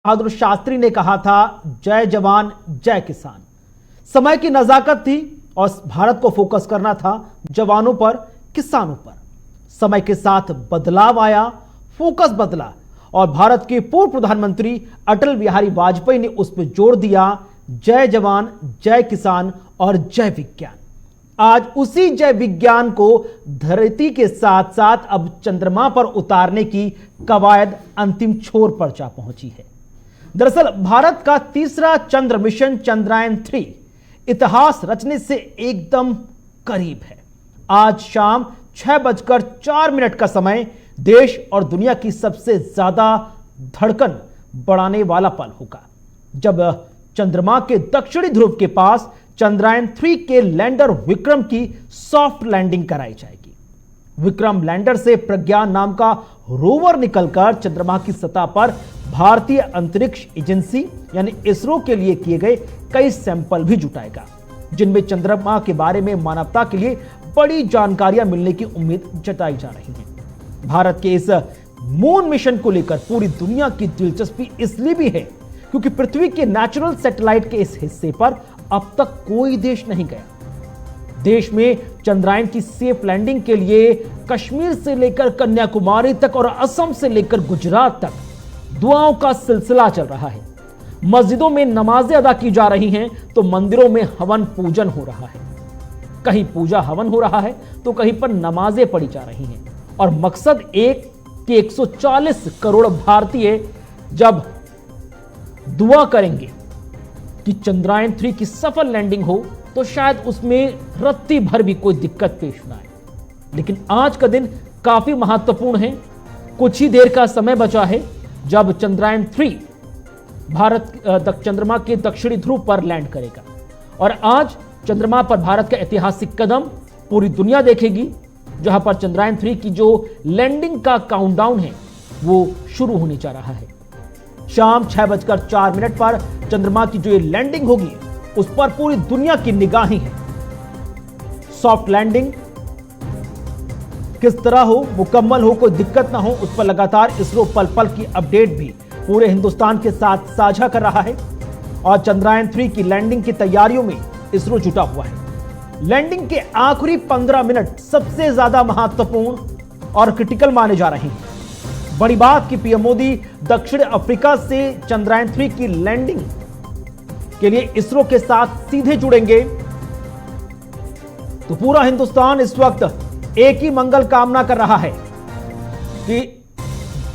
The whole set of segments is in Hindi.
बहादुर शास्त्री ने कहा था, जय जवान जय किसान। समय की नजाकत थी और भारत को फोकस करना था जवानों पर, किसानों पर। समय के साथ बदलाव आया, फोकस बदला और भारत के पूर्व प्रधानमंत्री अटल बिहारी वाजपेयी ने उस पर जोर दिया, जय जवान जय किसान और जय विज्ञान। आज उसी जय विज्ञान को धरती के साथ साथ अब चंद्रमा पर उतारने की कवायद अंतिम छोर पर जा पहुंची है। दरअसल भारत का तीसरा चंद्र मिशन चंद्रयान-3 इतिहास रचने से एकदम करीब है। आज शाम 6:04 का समय देश और दुनिया की सबसे ज्यादा धड़कन बढ़ाने वाला पल होगा, जब चंद्रमा के दक्षिणी ध्रुव के पास चंद्रयान-3 के लैंडर विक्रम की सॉफ्ट लैंडिंग कराई जाएगी। विक्रम लैंडर से प्रज्ञान नाम का रोवर निकलकर चंद्रमा की सतह पर भारतीय अंतरिक्ष एजेंसी यानी इसरो के लिए किए गए कई सैंपल भी जुटाएगा, जिनमें चंद्रमा के बारे में मानवता के लिए बड़ी जानकारियां मिलने की उम्मीद जताई जा रही है। भारत के इस मून मिशन को लेकर पूरी दुनिया की दिलचस्पी इसलिए भी है क्योंकि पृथ्वी के नेचुरल सैटेलाइट के इस हिस्से पर अब तक कोई देश नहीं गया। देश में चंद्रयान की सेफ लैंडिंग के लिए कश्मीर से लेकर कन्याकुमारी तक और असम से लेकर गुजरात तक दुआओं का सिलसिला चल रहा है। मस्जिदों में नमाजें अदा की जा रही हैं तो मंदिरों में हवन पूजन हो रहा है। कहीं पूजा हवन हो रहा है तो कहीं पर नमाजें पढ़ी जा रही हैं और मकसद एक कि 140 करोड़ भारतीय जब दुआ करेंगे कि चंद्रयान-3 की सफल लैंडिंग हो तो शायद उसमें रत्ती भर भी कोई दिक्कत पेश ना आए। लेकिन आज का दिन काफी महत्वपूर्ण है। कुछ ही देर का समय बचा है जब चंद्रयान-3 चंद्रमा के दक्षिणी ध्रुव पर लैंड करेगा और आज चंद्रमा पर भारत का ऐतिहासिक कदम पूरी दुनिया देखेगी, जहां पर चंद्रयान-3 की जो लैंडिंग का काउंटडाउन है वो शुरू होने जा रहा है। शाम 6:04 पर चंद्रमा की जो ये लैंडिंग होगी उस पर पूरी दुनिया की निगाहें हैं। सॉफ्ट लैंडिंग किस तरह हो, मुकम्मल हो, कोई दिक्कत ना हो, उस पर लगातार इसरो पल पल की अपडेट भी पूरे हिंदुस्तान के साथ साझा कर रहा है और चंद्रयान-3 की लैंडिंग की तैयारियों में इसरो जुटा हुआ है। लैंडिंग के आखिरी 15 मिनट सबसे ज्यादा महत्वपूर्ण और क्रिटिकल माने जा रहे हैं। बड़ी बात कि पीएम मोदी दक्षिण अफ्रीका से चंद्रयान-3 की लैंडिंग के लिए इसरो के साथ सीधे जुड़ेंगे। तो पूरा हिंदुस्तान इस वक्त एक ही मंगल कामना कर रहा है कि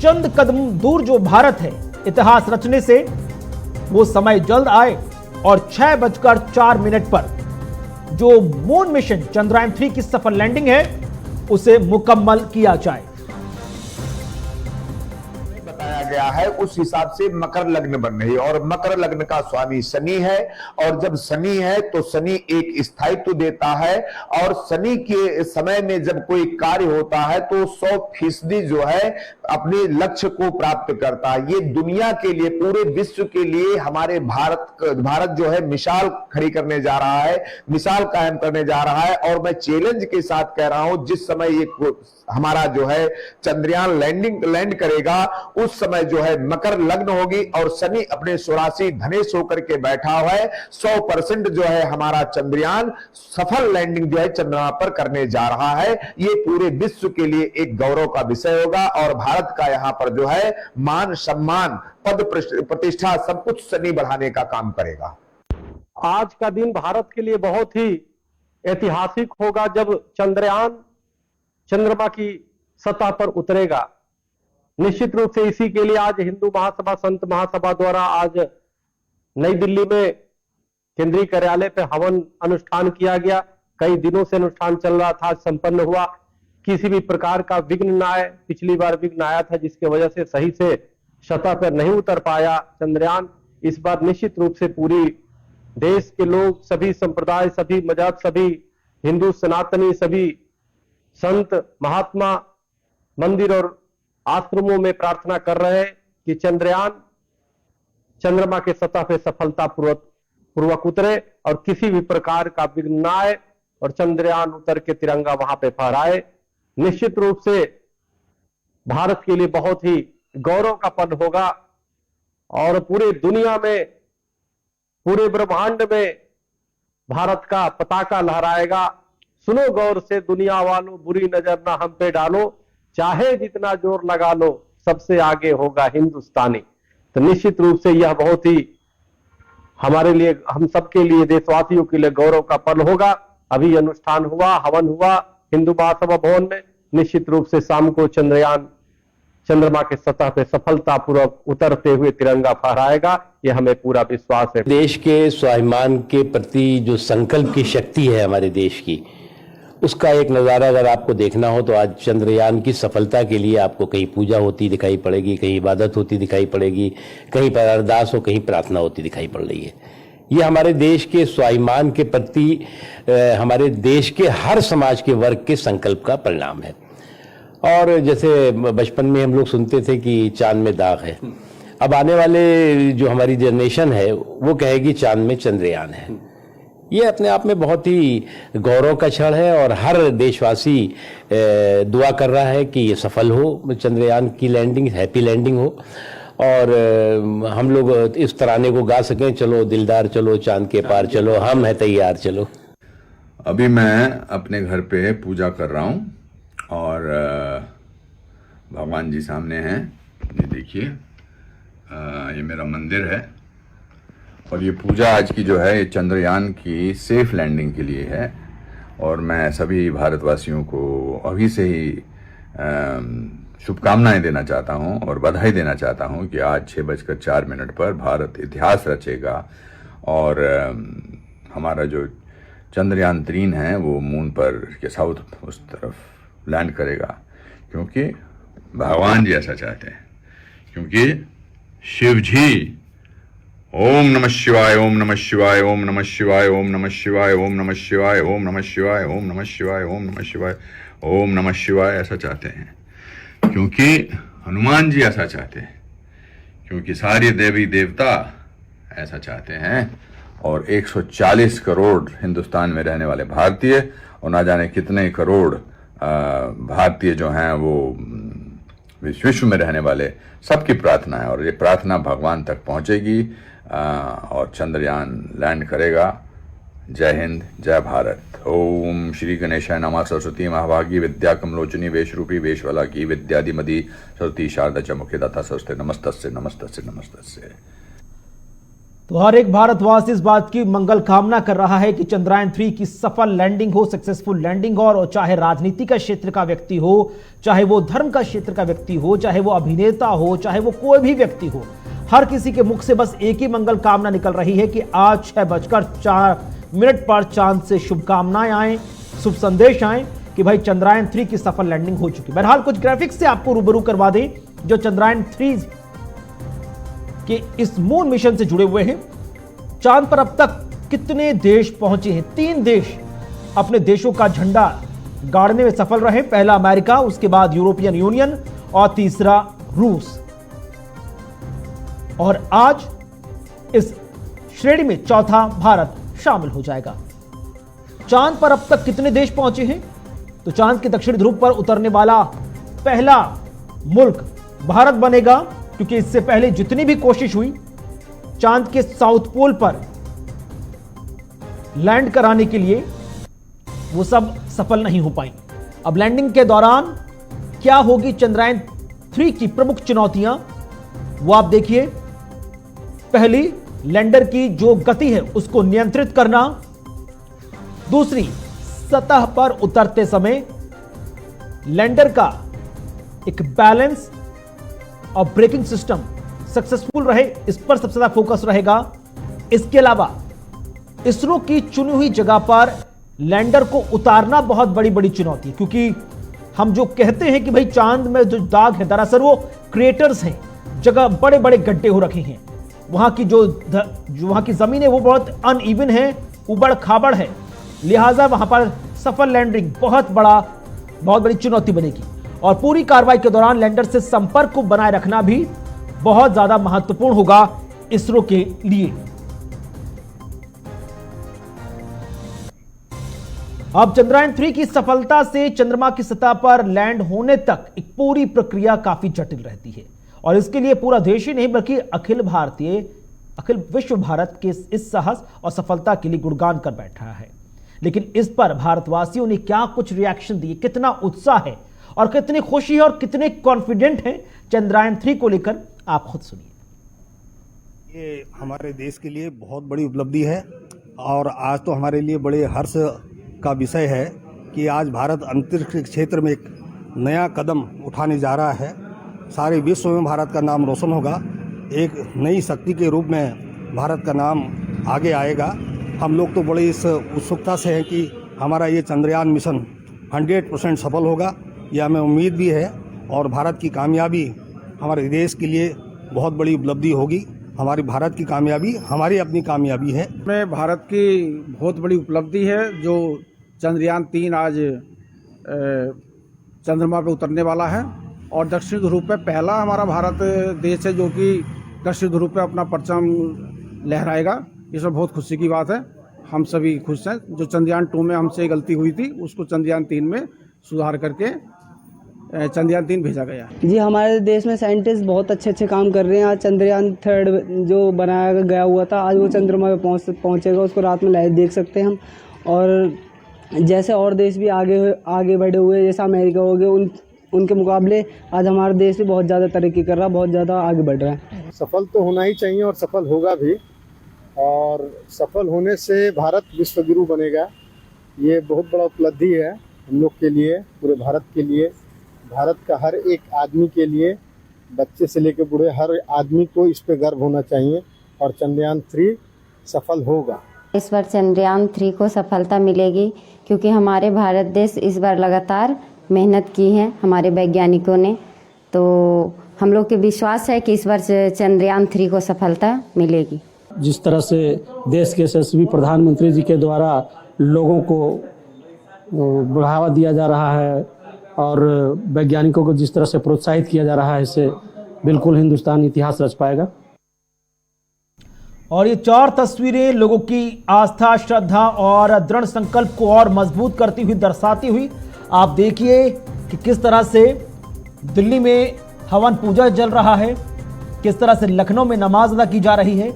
चंद कदम दूर जो भारत है इतिहास रचने से, वो समय जल्द आए और 6:04 पर जो मून मिशन चंद्रयान-3 की सफल लैंडिंग है उसे मुकम्मल किया जाए। गया है उस हिसाब से मकर लग्न बन रही है और मकर लग्न का स्वामी शनि है और जब शनि है तो शनि एक स्थायित्व देता है और शनि के समय में जब कोई कार्य होता है तो 100% जो है अपने लक्ष्य को प्राप्त करता है। ये दुनिया के लिए, पूरे विश्व के लिए हमारे भारत जो है मिसाल खड़ी करने जा रहा है, मिसाल कायम करने जा रहा है। और मैं चैलेंज के साथ कह रहा हूं, जिस समय ये हमारा जो है चंद्रयान लैंड करेगा उस समय जो है मकर लग्न होगी और शनि अपने 84 धनेश होकर के बैठा हुआ है। 100% जो है हमारा चंद्रयान सफल लैंडिंग जो है चंद्रमा पर करने जा रहा है। ये पूरे विश्व के लिए एक गौरव का विषय होगा और भारत का यहां पर जो है मान सम्मान, पद प्रतिष्ठा सब कुछ शनि बढ़ाने का काम करेगा। आज का दिन भारत के लिए बहुत ही ऐतिहासिक होगा जब चंद्रयान चंद्रमा की सतह पर उतरेगा। निश्चित रूप से इसी के लिए आज हिंदू महासभा, संत महासभा द्वारा आज नई दिल्ली में केंद्रीय कार्यालय पे हवन अनुष्ठान किया गया। कई दिनों से अनुष्ठान चल रहा था, संपन्न हुआ। किसी भी प्रकार का विघ्न ना आए। पिछली बार विघ्न आया था जिसकी वजह से सही से सतह पर नहीं उतर पाया चंद्रयान। इस बार निश्चित रूप से पूरी देश के लोग, सभी संप्रदाय, सभी मजहब, सभी हिंदू सनातनी, सभी संत महात्मा मंदिर और आश्रमों में प्रार्थना कर रहे हैं कि चंद्रयान चंद्रमा के सतह पे सफलता पूर्वक उतरे और किसी भी प्रकार का विघ्न न आए और चंद्रयान उतर के तिरंगा वहां पे फहराए। निश्चित रूप से भारत के लिए बहुत ही गौरव का पल होगा और पूरे दुनिया में, पूरे ब्रह्मांड में भारत का पताका लहराएगा। सुनो गौर से दुनिया वालों, बुरी नजर ना हम पे डालो, चाहे जितना जोर लगा लो, सबसे आगे होगा हिंदुस्तानी। तो निश्चित रूप से यह बहुत ही हमारे लिए, हम सबके लिए, देशवासियों के लिए गौरव का पल होगा। अभी अनुष्ठान हुआ, हवन हुआ हिंदू महासभा भवन में। निश्चित रूप से शाम को चंद्रयान चंद्रमा के सतह पे सफलतापूर्वक उतरते हुए तिरंगा फहराएगा, यह हमें पूरा विश्वास है। देश के स्वाभिमान के प्रति जो संकल्प की शक्ति है हमारे देश की, उसका एक नज़ारा अगर आपको देखना हो तो आज चंद्रयान की सफलता के लिए आपको कहीं पूजा होती दिखाई पड़ेगी, कहीं इबादत होती दिखाई पड़ेगी, कहीं पर अरदास हो, कहीं प्रार्थना होती दिखाई पड़ रही है। ये हमारे देश के स्वाभिमान के प्रति हमारे देश के हर समाज के वर्ग के संकल्प का परिणाम है। और जैसे बचपन में हम लोग सुनते थे कि चांद में दाग है, अब आने वाले जो हमारी जनरेशन है वो कहेगी चांद में चंद्रयान है। ये अपने आप में बहुत ही गौरव का क्षण है और हर देशवासी दुआ कर रहा है कि ये सफल हो, चंद्रयान की लैंडिंग हैप्पी लैंडिंग हो और हम लोग इस तराने को गा सकें, चलो दिलदार चलो चांद के पार चलो, हम है तैयार चलो। अभी मैं अपने घर पे पूजा कर रहा हूँ और भगवान जी सामने हैं, ये देखिए, ये मेरा मंदिर है और ये पूजा आज की जो है ये चंद्रयान की सेफ लैंडिंग के लिए है। और मैं सभी भारतवासियों को अभी से ही शुभकामनाएं देना चाहता हूं और बधाई देना चाहता हूं कि आज 6:04 पर भारत इतिहास रचेगा और हमारा जो चंद्रयान 3 है वो मून पर के साउथ उस तरफ लैंड करेगा, क्योंकि भगवान जी ऐसा चाहते हैं। क्योंकि शिव जी ओम नमः शिवाय, ओम नमः शिवाय, ओम नमः शिवाय, ओम नमः शिवाय, ओम नमः शिवाय, ओम नमः शिवाय, ओम नमः शिवाय, ओम नमः शिवाय, ओम नमः शिवाय ऐसा चाहते हैं। क्योंकि हनुमान जी ऐसा चाहते हैं, क्योंकि सारे देवी देवता ऐसा चाहते हैं और 140 करोड़ हिंदुस्तान में रहने वाले भारतीय और ना जाने कितने करोड़ भारतीय जो हैं वो विश्व में रहने वाले सबकी प्रार्थना है और ये प्रार्थना भगवान तक पहुंचेगी और चंद्रयान लैंड करेगा। जय हिंद, जय भारत। ओम श्री गणेशाय नमः। सरस्वती महाभागी विद्या कमलोचनी वेशरूपी वेशवला की विद्यादिमदी सरस्वती शारदा च मुखे दाता सरस्वती नमस्तस्य नमस्तस्य नमस्तस्य। तो हर एक भारतवासी इस बात की मंगल कामना कर रहा है कि चंद्रयान 3 की सफल लैंडिंग हो, सक्सेसफुल लैंडिंग हो। और चाहे राजनीति का क्षेत्र का व्यक्ति हो, चाहे वो धर्म का क्षेत्र का व्यक्ति हो, चाहे वो अभिनेता हो, चाहे वो कोई भी व्यक्ति हो, हर किसी के मुख से बस एक ही मंगल कामना निकल रही है कि आज 6:04 पर चांद से शुभकामनाएं आए, शुभ संदेश आए कि भाई चंद्रयान 3 की सफल लैंडिंग हो चुकी। बहरहाल कुछ ग्राफिक्स से आपको रूबरू करवा दें जो चंद्रयान 3 कि इस मून मिशन से जुड़े हुए हैं। चांद पर अब तक कितने देश पहुंचे हैं? 3 देश अपने देशों का झंडा गाड़ने में सफल रहे। पहला अमेरिका, उसके बाद यूरोपियन यूनियन और तीसरा रूस। और आज इस श्रेणी में चौथा भारत शामिल हो जाएगा। चांद पर अब तक कितने देश पहुंचे हैं? तो चांद के दक्षिणी ध्रुव पर उतरने वाला पहला मुल्क भारत बनेगा, क्योंकि इससे पहले जितनी भी कोशिश हुई चांद के साउथ पोल पर लैंड कराने के लिए, वो सब सफल नहीं हो पाई। अब लैंडिंग के दौरान क्या होगी चंद्रयान 3 की प्रमुख चुनौतियां, वो आप देखिए। पहली, लैंडर की जो गति है उसको नियंत्रित करना। दूसरी, सतह पर उतरते समय लैंडर का एक बैलेंस और ब्रेकिंग सिस्टम सक्सेसफुल रहे, इस पर सबसे ज्यादा फोकस रहेगा। इसके अलावा इसरो की चुनी हुई जगह पर लैंडर को उतारना बहुत बड़ी चुनौती है, क्योंकि हम जो कहते हैं कि भाई चांद में जो दाग है, दरअसल वो क्रेटर्स हैं, जगह बड़े बड़े गड्ढे हो रखे हैं। वहां की जो वहां की जमीन है वो बहुत अनइवन है, उबड़ खाबड़ है, लिहाजा वहां पर सफल लैंडिंग बहुत बड़ी चुनौती बनेगी। और पूरी कार्रवाई के दौरान लैंडर से संपर्क को बनाए रखना भी बहुत ज्यादा महत्वपूर्ण होगा इसरो के लिए। अब चंद्रयान 3 की सफलता से चंद्रमा की सतह पर लैंड होने तक एक पूरी प्रक्रिया काफी जटिल रहती है और इसके लिए पूरा देश ही नहीं बल्कि अखिल विश्व भारत के इस साहस और सफलता के लिए गुणगान कर बैठा है। लेकिन इस पर भारतवासियों ने क्या कुछ रिएक्शन दिए, कितना उत्साह है और कितनी खुशी है और कितने कॉन्फिडेंट हैं चंद्रयान 3 को लेकर, आप खुद सुनिए। ये हमारे देश के लिए बहुत बड़ी उपलब्धि है और आज तो हमारे लिए बड़े हर्ष का विषय है कि आज भारत अंतरिक्ष क्षेत्र में एक नया कदम उठाने जा रहा है। सारे विश्व में भारत का नाम रोशन होगा, एक नई शक्ति के रूप में भारत का नाम आगे आएगा। हम लोग तो बड़ी इस उत्सुकता से हैं कि हमारा ये चंद्रयान मिशन 100% सफल होगा, यह हमें उम्मीद भी है और भारत की कामयाबी हमारे देश के लिए बहुत बड़ी उपलब्धि होगी। हमारी भारत की कामयाबी हमारी अपनी कामयाबी है। में भारत की बहुत बड़ी उपलब्धि है जो चंद्रयान 3 आज चंद्रमा पे उतरने वाला है और दक्षिण ध्रुव पे पहला हमारा भारत देश है जो कि दक्षिण ध्रुव पे अपना परचम लहराएगा। इसमें बहुत खुशी की बात है, हम सभी खुश हैं। जो चंद्रयान 2 में हमसे गलती हुई थी उसको चंद्रयान 3 में सुधार करके चंद्रयान 3 भेजा गया। जी, हमारे देश में साइंटिस्ट बहुत अच्छे काम कर रहे हैं। आज चंद्रयान 3 जो बनाया गया हुआ था आज वो चंद्रमा पे पहुंचेगा, उसको रात में लाइव देख सकते हैं हम। और जैसे और देश भी आगे बढ़े हुए, जैसे अमेरिका हो गए, उनके मुकाबले आज हमारा देश भी बहुत ज़्यादा तरक्की कर रहा है, बहुत ज़्यादा आगे बढ़ रहा है। सफल तो होना ही चाहिए और सफल होगा भी, और सफल होने से भारत विश्वगुरु बनेगा। ये बहुत बड़ा उपलब्धि है हम लोग के लिए, पूरे भारत के लिए, भारत का हर एक आदमी के लिए, बच्चे से लेकर बूढ़े हर आदमी को इस पे गर्व होना चाहिए और चंद्रयान 3 सफल होगा। इस बार चंद्रयान 3 को सफलता मिलेगी क्योंकि हमारे भारत देश इस बार लगातार मेहनत की है हमारे वैज्ञानिकों ने, तो हम लोग के विश्वास है कि इस बार चंद्रयान 3 को सफलता मिलेगी। जिस तरह से देश के यशस्वी प्रधानमंत्री जी के द्वारा लोगों को बढ़ावा दिया जा रहा है और वैज्ञानिकों को जिस तरह से प्रोत्साहित किया जा रहा है, इससे बिल्कुल हिंदुस्तान इतिहास रच पाएगा। और ये 4 तस्वीरें लोगों की आस्था, श्रद्धा और दृढ़ संकल्प को और मजबूत करती हुई, दर्शाती हुई। आप देखिए कि किस तरह से दिल्ली में हवन पूजा चल रहा है, किस तरह से लखनऊ में नमाज अदा की जा रही है,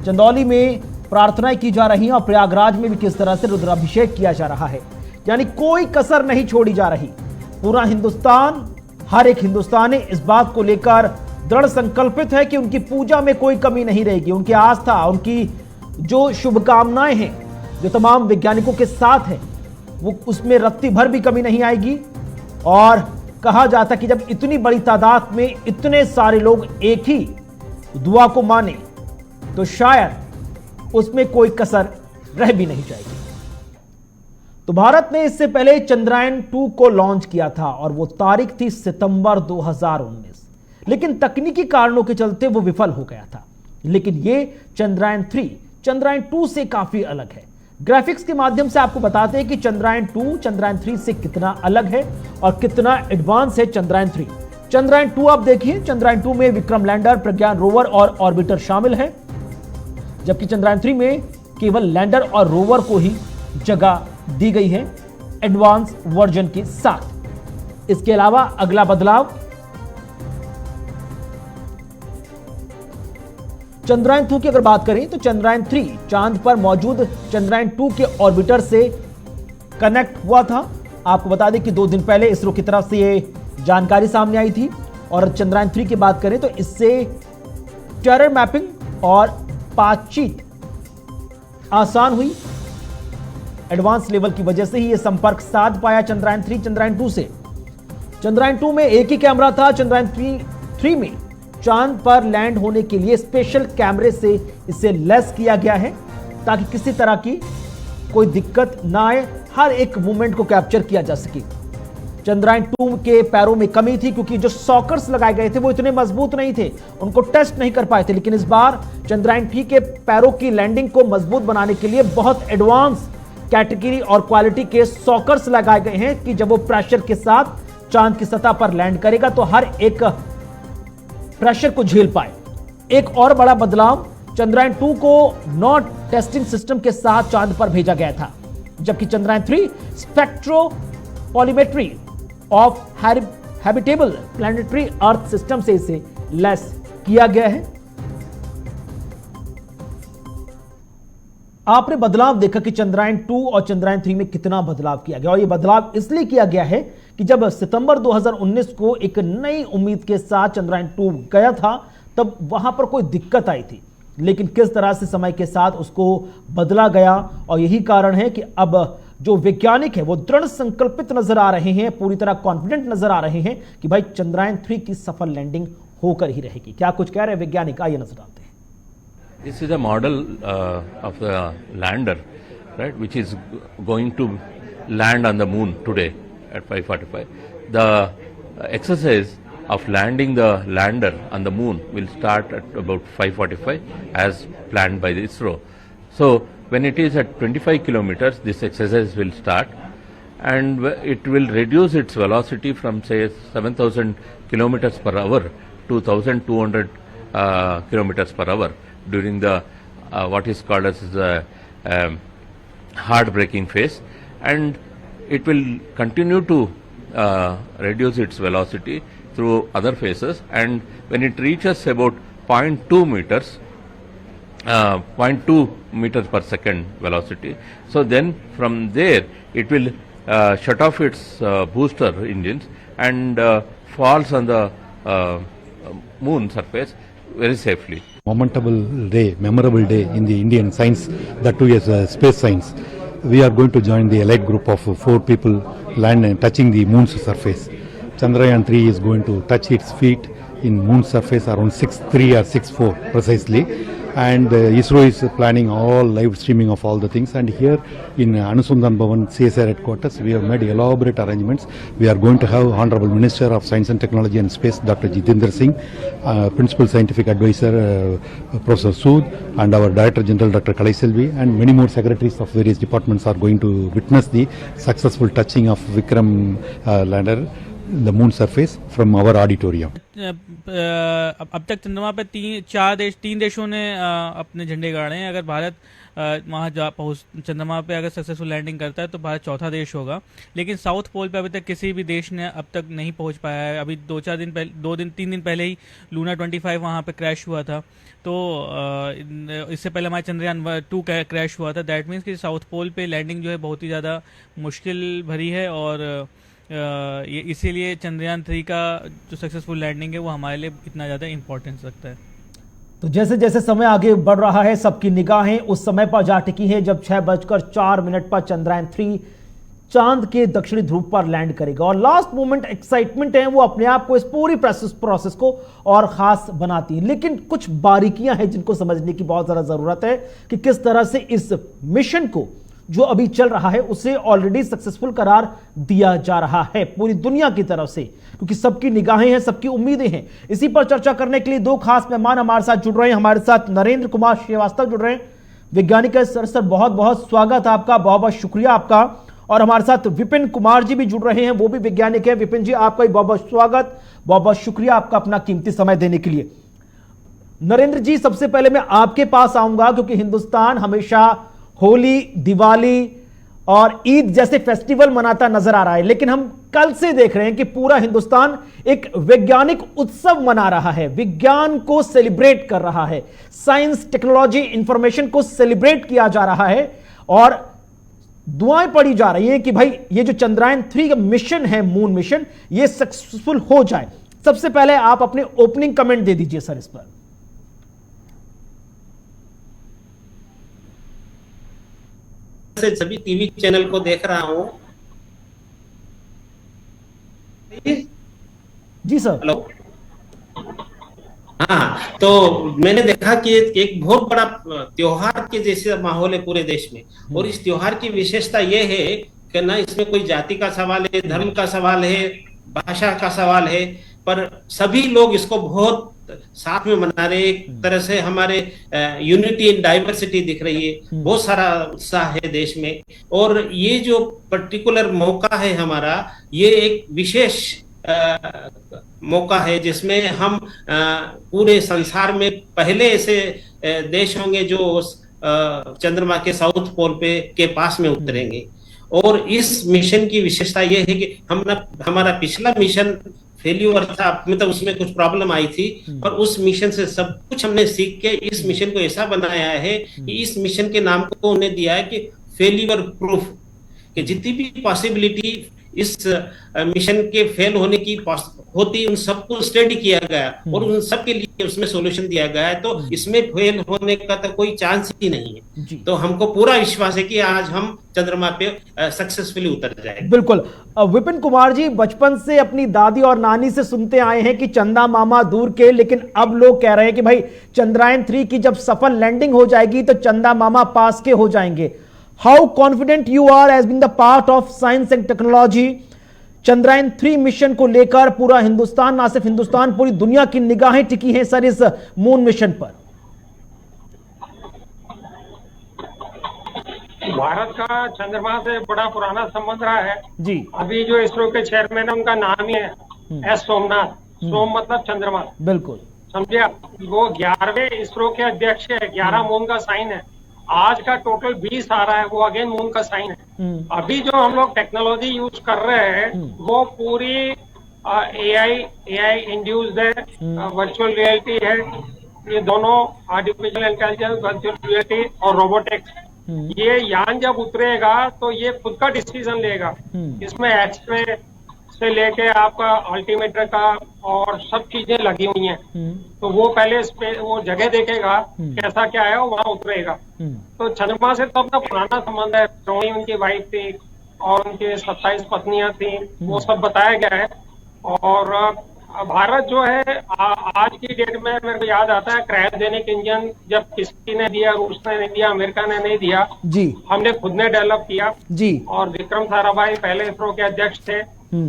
चंदौली में प्रार्थनाएं की जा रही हैं और प्रयागराज में भी किस तरह से रुद्राभिषेक किया जा रहा है। यानी कोई कसर नहीं छोड़ी जा रही। पूरा हिंदुस्तान, हर एक हिंदुस्तानी इस बात को लेकर दृढ़ संकल्पित है कि उनकी पूजा में कोई कमी नहीं रहेगी। उनकी आस्था, उनकी जो शुभकामनाएं हैं, जो तमाम वैज्ञानिकों के साथ है, वो उसमें रत्ती भर भी कमी नहीं आएगी। और कहा जाता कि जब इतनी बड़ी तादाद में इतने सारे लोग एक ही दुआ को माने तो शायद उसमें कोई कसर रह भी नहीं जाएगी। तो भारत ने इससे पहले चंद्रयान 2 को लॉन्च किया था और वो तारीख थी सितंबर 2019, लेकिन तकनीकी कारणों के चलते वो विफल हो गया था। लेकिन ये चंद्रयान 3 चंद्रयान 2 से काफी अलग है। ग्राफिक्स के माध्यम से आपको बताते हैं कि चंद्रयान 2 चंद्रयान 3 से कितना अलग है और कितना एडवांस है चंद्रयान 3। चंद्रयान 2 आप देखिए, चंद्रयान 2 में विक्रम लैंडर, प्रज्ञान रोवर और ऑर्बिटर शामिल है, जबकि चंद्रयान 3 में केवल लैंडर और रोवर को ही जगह दी गई है एडवांस वर्जन के साथ। इसके अलावा अगला बदलाव, चंद्रयान 2 की अगर बात करें तो चंद्रयान 3 चांद पर मौजूद चंद्रयान 2 के ऑर्बिटर से कनेक्ट हुआ था। आपको बता दें कि 2 दिन पहले इसरो की तरफ से ये जानकारी सामने आई थी। और चंद्रयान 3 की बात करें तो इससे टेरर मैपिंग और बातचीत आसान हुई। एडवांस लेवल की वजह से ही यह संपर्क साध पाया चंद्रयान 3 चंद्रयान 2 से। चंद्रयान 2 में एक ही कैमरा था। चंद्रयान 3 में चांद पर लैंड होने के लिए स्पेशल कैमरे से इसे लेस किया गया है ताकि किसी तरह की कोई दिक्कत ना आए, हर एक मूवमेंट को कैप्चर किया जा सके। चंद्रयान 2 के पैरों में कमी थी क्योंकि जो सॉकर्स लगाए गए थे वो इतने मजबूत नहीं थे, उनको टेस्ट नहीं कर पाए थे। लेकिन इस बार चंद्रयान 3 के पैरों की लैंडिंग को मजबूत बनाने के लिए बहुत एडवांस कैटेगरी और क्वालिटी के सॉकर्स लगाए गए हैं कि जब वो प्रेशर के साथ चांद की सतह पर लैंड करेगा तो हर एक प्रेशर को झेल पाए। एक और बड़ा बदलाव, चंद्रयान 2 को नॉट टेस्टिंग सिस्टम के साथ चांद पर भेजा गया था, जबकि Chandrayaan 3 spectropolarimetry of habitable planetary Earth system से इसे लैस किया गया है। आपने बदलाव देखा कि चंद्रयान 2 और चंद्रयान 3 में कितना बदलाव किया गया, और यह बदलाव इसलिए किया गया है कि जब सितंबर 2019 को एक नई उम्मीद के साथ चंद्रयान 2 गया था तब वहां पर कोई दिक्कत आई थी, लेकिन किस तरह से समय के साथ उसको बदला गया, और यही कारण है कि अब जो वैज्ञानिक है वो दृढ़ संकल्पित नजर आ रहे हैं, पूरी तरह कॉन्फिडेंट नजर आ रहे हैं कि भाई चंद्रयान 3 की सफल लैंडिंग होकर ही रहेगी। क्या कुछ कह रहे हैं वैज्ञानिक, आइए नजर डालते हैं। This is a model of the lander, right, which is going to land on the moon today at 5:45. The exercise of landing the lander on the moon will start at about 5:45 as planned by the ISRO. So when it is at 25 kilometers, this exercise will start, and it will reduce its velocity from say 7,000 kilometers per hour to 1,200 kilometers per hour during the what is called as the hard braking phase, and it will continue to reduce its velocity through other phases, and when it reaches about 0.2 meters, 0.2 meters per second velocity, so then from there it will shut off its booster engines and falls on the moon surface very safely. Momentable day, memorable day in the Indian science, that too is space science. We are going to join the elite group of 4 people land and touching the moon's surface. Chandrayaan 3 is going to touch its feet in moon's surface around 6:03 or 6:04 precisely, and ISRO is planning all live streaming of all the things, and here in Anusandan Bhavan CSIR headquarters we have made elaborate arrangements. We are going to have Honorable Minister of Science and Technology and Space Dr. Jitendra Singh, Principal Scientific Advisor Professor Sood, and our Director General Dr. Kalai Selvi, and many more secretaries of various departments are going to witness the successful touching of Vikram lander the moon surface from our auditorium. अब तक चंद्रमा पे 3 देशों ने अपने झंडे गाड़े हैं। अगर भारत वहाँ चंद्रमा पे अगर सक्सेसफुल लैंडिंग करता है तो भारत चौथा देश होगा, लेकिन साउथ पोल पे अभी तक किसी भी देश ने अब तक नहीं पहुँच पाया है। अभी 3 दिन पहले ही लूना 25 वहाँ पे क्रैश हुआ था, तो इससे पहले हमारे चंद्रयान 2 क्रैश हुआ था। दैट मीन्स कि साउथ पोल पे लैंडिंग जो है बहुत ही ज़्यादा मुश्किल भरी है, और इसीलिए चंद्रयान 3 का जो सक्सेसफुल लैंडिंग है वो हमारे लिए इतना ज़्यादा इम्पोर्टेंस रखता है। तो जैसे जैसे समय आगे बढ़ रहा है सबकी निगाहें उस समय पर जा टिकी है जब 6:04 पर चंद्रयान 3 चांद के दक्षिणी ध्रुव पर लैंड करेगा, और लास्ट मोमेंट एक्साइटमेंट है वो अपने आप को इस पूरी प्रोसेस को और खास बनाती है। लेकिन कुछ बारीकियां हैं जिनको समझने की बहुत ज्यादा जरूरत है कि किस तरह से इस मिशन को जो अभी चल रहा है उसे ऑलरेडी सक्सेसफुल करार दिया जा रहा है पूरी दुनिया की तरफ से, क्योंकि सबकी निगाहें हैं, सबकी उम्मीदें हैं। इसी पर चर्चा करने के लिए 2 खास मेहमान हमारे साथ जुड़ रहे हैं। हमारे साथ नरेंद्र कुमार श्रीवास्तव जुड़ रहे हैं, वैज्ञानिक है। सर बहुत बहुत स्वागत आपका, बहुत बहुत शुक्रिया आपका। और हमारे साथ विपिन कुमार जी भी जुड़ रहे हैं, वो भी वैज्ञानिक है। विपिन जी आपका भी बहुत बहुत स्वागत, बहुत बहुत शुक्रिया आपका अपना कीमती समय देने के लिए। नरेंद्र जी सबसे पहले मैं आपके पास आऊंगा, क्योंकि हिंदुस्तान हमेशा होली, दिवाली और ईद जैसे फेस्टिवल मनाता नजर आ रहा है, लेकिन हम कल से देख रहे हैं कि पूरा हिंदुस्तान एक वैज्ञानिक उत्सव मना रहा है, विज्ञान को सेलिब्रेट कर रहा है, साइंस, टेक्नोलॉजी, इंफॉर्मेशन को सेलिब्रेट किया जा रहा है, और दुआएं पड़ी जा रही हैं कि भाई ये जो चंद्रयान 3 का मिशन है, मून मिशन, ये सक्सेसफुल हो जाए। सबसे पहले आप अपने ओपनिंग कमेंट दे दीजिए सर इस पर। से सभी टीवी चैनल को देख रहा हूं। जी सर। हेलो। हाँ, तो मैंने देखा कि एक बहुत बड़ा त्योहार के जैसे माहौल है पूरे देश में, और इस त्योहार की विशेषता ये है कि ना इसमें कोई जाति का सवाल है, धर्म का सवाल है, भाषा का सवाल है, पर सभी लोग इसको बहुत साथ में मना रहे। एक तरह से हमारे यूनिटी इन डाइवर्सिटी दिख रही है, बहुत सारा उत्साह है देश में, और ये जो पर्टिकुलर मौका है हमारा, ये एक विशेष मौका है जिसमें हम पूरे संसार में पहले ऐसे देश होंगे जो चंद्रमा के साउथ पोल पे के पास में उतरेंगे। और इस मिशन की विशेषता यह है कि हमारा पिछला मिशन फेल्यूर था, मतलब उसमें कुछ प्रॉब्लम आई थी, और उस मिशन से सब कुछ हमने सीख के इस मिशन को ऐसा बनाया है कि इस मिशन के नाम को उन्हें दिया है कि फेल्यूर प्रूफ, कि जितनी भी पॉसिबिलिटी इस मिशन के फेल होने की होती उन सबको स्टडी किया गया और उन सब के लिए उसमें सॉल्यूशन दिया गया है। तो इसमें फेल होने का तो कोई चांस ही नहीं है। तो हमको पूरा विश्वास है कि आज हम चंद्रमा पे सक्सेसफुली उतर जाएंगे। बिल्कुल। विपिन कुमार जी, बचपन से अपनी दादी और नानी से सुनते आए हैं कि चंदा मामा दूर के, लेकिन अब लोग कह रहे हैं कि भाई चंद्रयान 3 की जब सफल लैंडिंग हो जाएगी तो चंदा मामा पास के हो जाएंगे। How confident you are as being the part of science and technology? Chandrayaan 3 mission को लेकर पूरा हिंदुस्तान, ना सिर्फ हिंदुस्तान, पूरी दुनिया की निगाहें टिकी हैं सर इस मून मिशन पर। भारत का चंद्रमा से बड़ा पुराना संबंध रहा है जी। अभी जो इसरो के चेयरमैन है उनका नाम ही है एस सोमनाथ। सोम मतलब चंद्रमा, बिल्कुल समझे आप। वो 11वें इसरो के अध्यक्ष है। 11 मून का साइन है। आज का टोटल 20 आ रहा है, वो अगेन मून का साइन है। अभी जो हम लोग टेक्नोलॉजी यूज कर रहे हैं वो पूरी एआई इंड्यूस्ड है, वर्चुअल रियलिटी है। ये दोनों आर्टिफिशियल इंटेलिजेंस, वर्चुअल रियलिटी और रोबोटिक्स, ये यान जब उतरेगा तो ये खुद का डिसीजन लेगा। इसमें एक्सरे से लेके आपका अल्टीमीटर का और सब चीजें लगी हुई हैं। तो वो पहले वो जगह देखेगा कैसा क्या है, वहां उतरेगा। तो चंद्रमा से तो अपना पुराना संबंध है। रोहिणी उनकी वाइफ थी और उनके 27 पत्नियां थी, वो सब बताया गया है। और भारत जो है आज की डेट में मेरे को याद आता है क्रायोजेनिक इंजन जब किसी ने दिया, रूस ने नहीं दिया, अमेरिका ने नहीं दिया जी, हमने खुद ने डेवलप किया जी। और विक्रम साराभाई पहले इसरो के अध्यक्ष थे।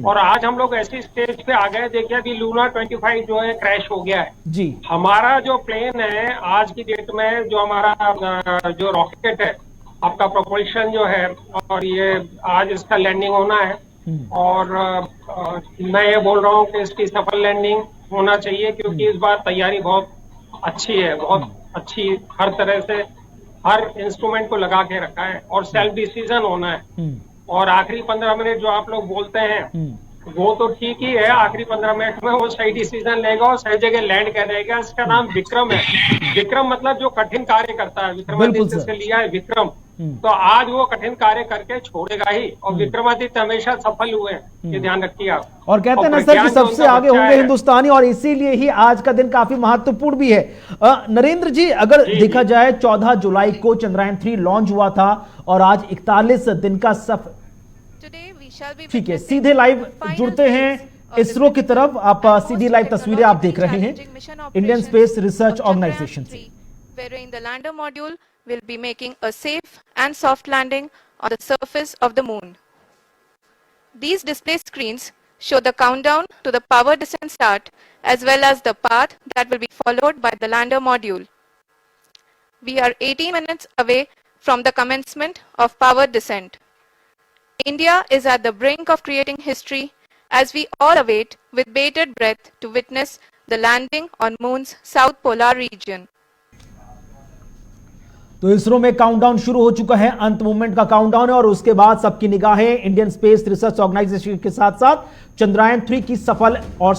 और आज हम लोग ऐसी स्टेज पे आ गए। देखिए अभी लूना 25 जो है क्रैश हो गया है जी। हमारा जो प्लेन है आज की डेट में, जो हमारा जो रॉकेट है आपका प्रोपल्शन जो है, और ये आज इसका लैंडिंग होना है। और मैं ये बोल रहा हूँ कि इसकी सफल लैंडिंग होना चाहिए, क्योंकि इस बार तैयारी बहुत अच्छी है, बहुत अच्छी। हर तरह से हर इंस्ट्रूमेंट को लगा के रखा है और सेल्फ डिसीजन होना है। और आखिरी 15 मिनट जो आप लोग बोलते हैं वो तो ठीक ही है। आखिरी 15 मिनट में वो सही डिसीजन लेगा और सही जगह लैंड करेगा। इसका नाम विक्रम है। विक्रम मतलब जो कठिन कार्य करता है। विक्रमादित्य से लिया है विक्रम। तो आज वो कठिन कार्य करके छोड़ेगा ही। और विक्रमादित्य हमेशा सफल हुए हैं, ये ध्यान रखिए आप। और कहते हैं ना सर कि सबसे आगे होंगे हिंदुस्तानी, और इसीलिए ही आज का दिन काफी महत्वपूर्ण भी है। नरेंद्र जी, अगर देखा जाए 14 जुलाई को चंद्रयान 3 लॉन्च हुआ था और आज 41 दिन का सफर। ठीक है, सीधे लाइव जुड़ते हैं इसरो की तरफ। आप सीधी लाइव तस्वीरें आप देख रहे हैं इंडियन स्पेस रिसर्च ऑर्गेनाइजेशन से। wherein the lander module will be making a safe and soft landing on the surface of the moon. These display screens show the countdown to the power descent start as well as the path that will be followed by the lander module. We are 18 minutes away from the commencement of power descent. India is at the brink of creating history as we all await with bated breath to witness the landing on Moon's South Polar region. तो इसरो में काउंटडाउन शुरू हो चुका है, अंत मूवमेंट का काउंटडाउन है और उसके बाद सबकी निगाहें इंडियन स्पेस रिसर्च ऑर्गेनाइजेशन के साथ साथ चंद्रयान 3 की सफल और